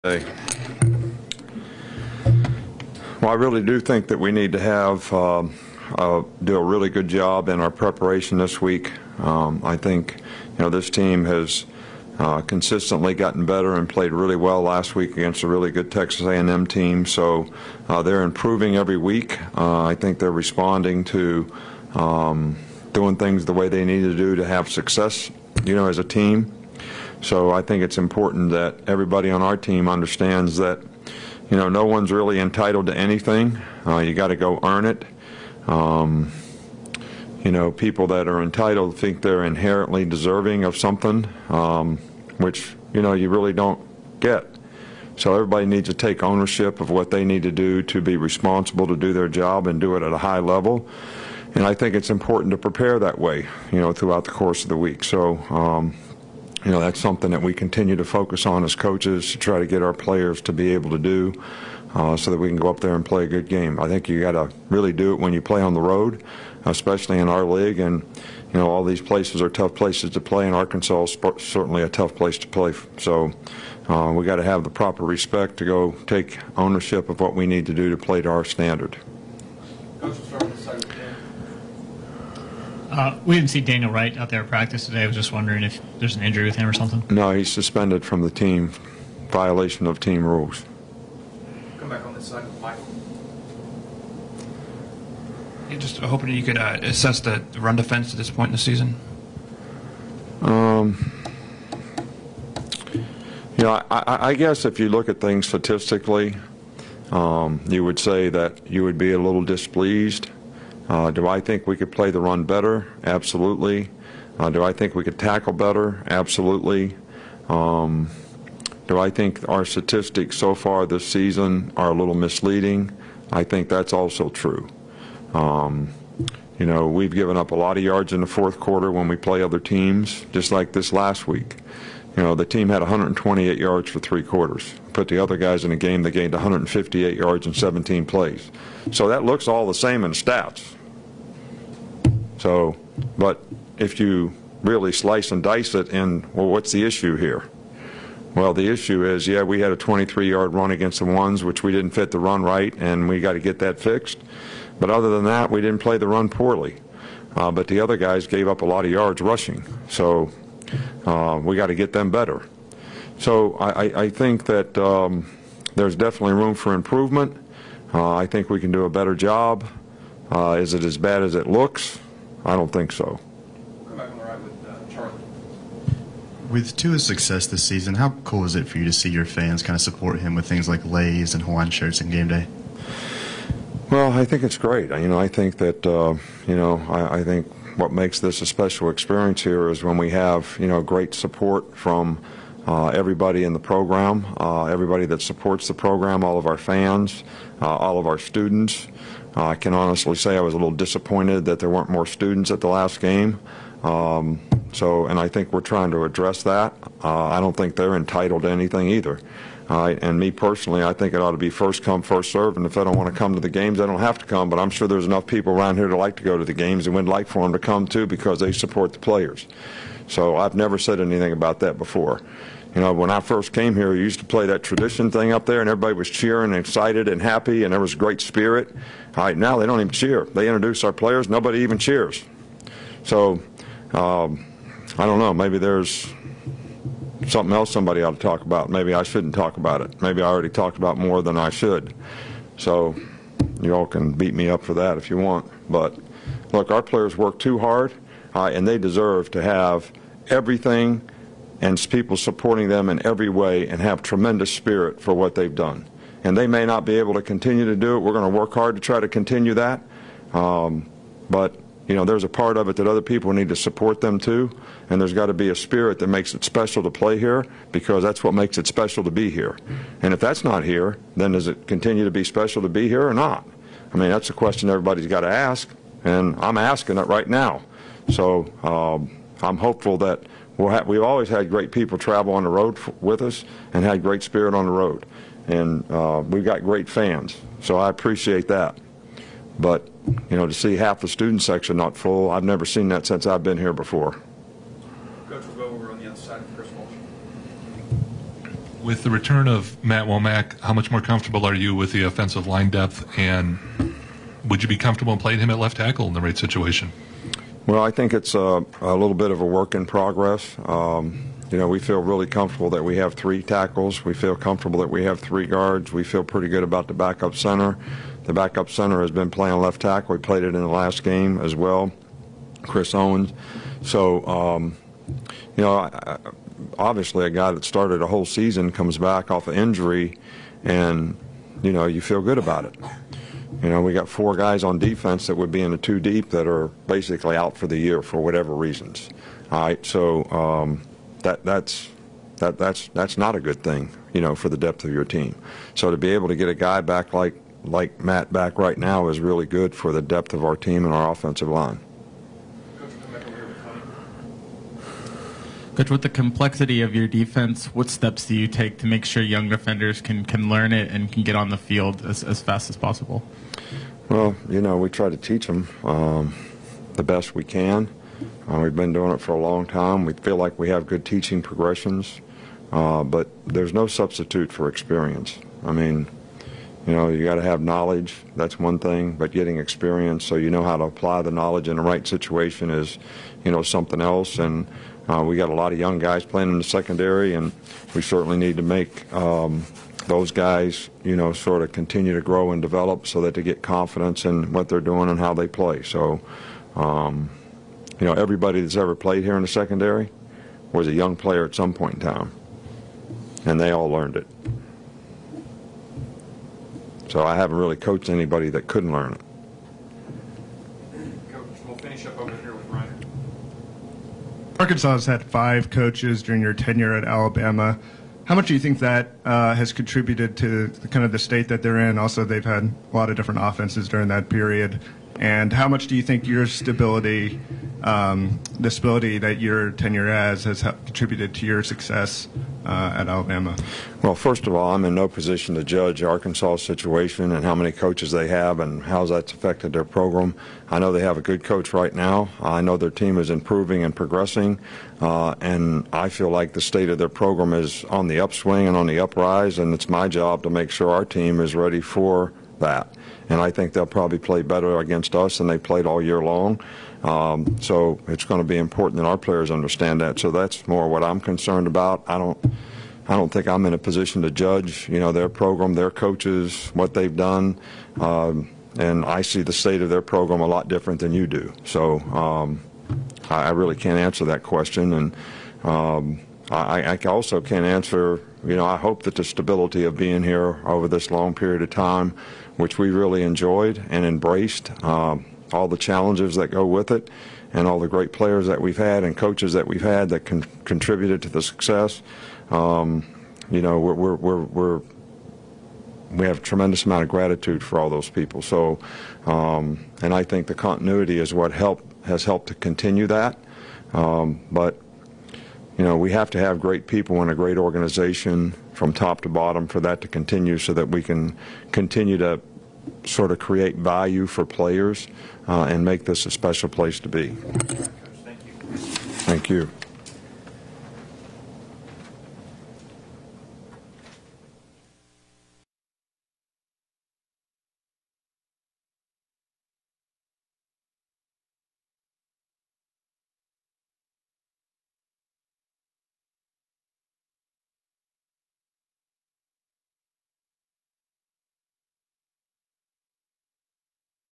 Well, I really do think that we need to have do a really good job in our preparation this week. I think this team has consistently gotten better and played really well last week against a really good Texas A&M team. So they're improving every week. I think they're responding to doing things the way they need to do to have success, as a team. So I think it's important that everybody on our team understands that, no one's really entitled to anything. You got to go earn it. People that are entitled think they're inherently deserving of something, which, you really don't get. So everybody needs to take ownership of what they need to do to be responsible to do their job and do it at a high level. And I think it's important to prepare that way, throughout the course of the week. So, that's something that we continue to focus on as coaches to try to get our players to be able to do so that we can go up there and play a good game. I think you got to really do it when you play on the road, especially in our league. And, all these places are tough places to play, and Arkansas is certainly a tough place to play. So we got to have the proper respect to go take ownership of what we need to do to play to our standard. Coach, we'll start on this side with Dan. We didn't see Daniel Wright out there at practice today. I was just wondering if there's an injury with him or something. No, he's suspended from the team, violation of team rules. Come back on this side with Michael. Yeah, just hoping you could assess the run defense at this point in the season. I guess if you look at things statistically, you would say that you would be a little displeased. Do I think we could play the run better? Absolutely. Do I think we could tackle better? Absolutely. Do I think our statistics so far this season are a little misleading? I think that's also true. We've given up a lot of yards in the fourth quarter when we play other teams, just like this last week. The team had 128 yards for 3 quarters. Put the other guys in a game that gained 158 yards in 17 plays. So that looks all the same in stats. So, but if you really slice and dice it and, well, what's the issue here? Well, the issue is, yeah, we had a 23-yard run against the ones, which we didn't fit the run right, and we got to get that fixed. But other than that, we didn't play the run poorly. But the other guys gave up a lot of yards rushing. So we got to get them better. So I think that there's definitely room for improvement. I think we can do a better job. Is it as bad as it looks? I don't think so. Come back on the right with Charlie. With Tua's success this season, how cool is it for you to see your fans kind of support him with things like Lays and Hawaiian shirts in game day? Well, I think it's great. I think that, I think what makes this a special experience here is when we have, great support from everybody in the program, everybody that supports the program, all of our fans, all of our students. I can honestly say I was a little disappointed that there weren't more students at the last game. And I think we're trying to address that. I don't think they're entitled to anything either. And me personally, I think it ought to be first come, first serve. And if they don't want to come to the games, they don't have to come. But I'm sure there's enough people around here to like to go to the games and would like for them to come too because they support the players. So I've never said anything about that before. When I first came here, we used to play that tradition thing up there, and everybody was cheering and excited and happy, and there was great spirit. All right, now they don't even cheer. They introduce our players. Nobody even cheers. So I don't know. Maybe there's something else somebody ought to talk about. Maybe I shouldn't talk about it. Maybe I already talked about more than I should. So you all can beat me up for that if you want. But, look, our players work too hard, and they deserve to have everything and people supporting them in every way and have tremendous spirit for what they've done. And they may not be able to continue to do it. We're going to work hard to try to continue that. But, there's a part of it that other people need to support them too. And there's got to be a spirit that makes it special to play here because that's what makes it special to be here. And if that's not here, then does it continue to be special to be here or not? That's a question everybody's got to ask. And I'm asking it right now. So I'm hopeful that we've always had great people travel on the road with us and had great spirit on the road. And we've got great fans, so I appreciate that. But, to see half the student section not full, I've never seen that since I've been here before. Coach, we'll go over on the other side of Chris Walsh. With the return of Matt Womack, how much more comfortable are you with the offensive line depth, and would you be comfortable in playing him at left tackle in the right situation? Well, I think it's a little bit of a work in progress. We feel really comfortable that we have 3 tackles. We feel comfortable that we have 3 guards. We feel pretty good about the backup center. The backup center has been playing left tackle. We played it in the last game as well, Chris Owens. So, obviously a guy that started a whole season comes back off an injury, and, you feel good about it. We got 4 guys on defense that would be in the 2 deep that are basically out for the year for whatever reasons. All right, so that's not a good thing, for the depth of your team. So to be able to get a guy back like Matt back right now is really good for the depth of our team and our offensive line. Coach, with the complexity of your defense, what steps do you take to make sure young defenders can learn it and can get on the field as fast as possible? Well, we try to teach them the best we can. We've been doing it for a long time. We feel like we have good teaching progressions, but there's no substitute for experience. I mean, you got to have knowledge. That's one thing, but getting experience so you know how to apply the knowledge in the right situation is, something else. And we got a lot of young guys playing in the secondary, and we certainly need to make those guys, sort of continue to grow and develop so that they get confidence in what they're doing and how they play. So, everybody that's ever played here in the secondary was a young player at some point in time, and they all learned it. So I haven't really coached anybody that couldn't learn it. Coach, we'll finish up over here with Ryan. Arkansas has had 5 coaches during your tenure at Alabama. How much do you think that has contributed to kind of the state that they're in? Also, they've had a lot of different offenses during that period. And how much do you think your stability, the stability that your tenure has contributed to your success at Alabama? Well, first of all, I'm in no position to judge Arkansas' situation and how many coaches they have and how that's affected their program. I know they have a good coach right now. I know their team is improving and progressing, and I feel like the state of their program is on the upswing and on the uprise, and it's my job to make sure our team is ready for that. And I think they'll probably play better against us than they played all year long. So it's going to be important that our players understand that. So that's more what I'm concerned about. I don't think I'm in a position to judge, their program, their coaches, what they've done. And I see the state of their program a lot different than you do. So I really can't answer that question. And I also can't answer, I hope that the stability of being here over this long period of time, which we really enjoyed and embraced, all the challenges that go with it, and all the great players that we've had and coaches that we've had that contributed to the success. We have a tremendous amount of gratitude for all those people. So, and I think the continuity is what has helped to continue that. But we have to have great people in a great organization from top to bottom for that to continue, so that we can continue to sort of create value for players and make this a special place to be. Coach, thank you. Thank you.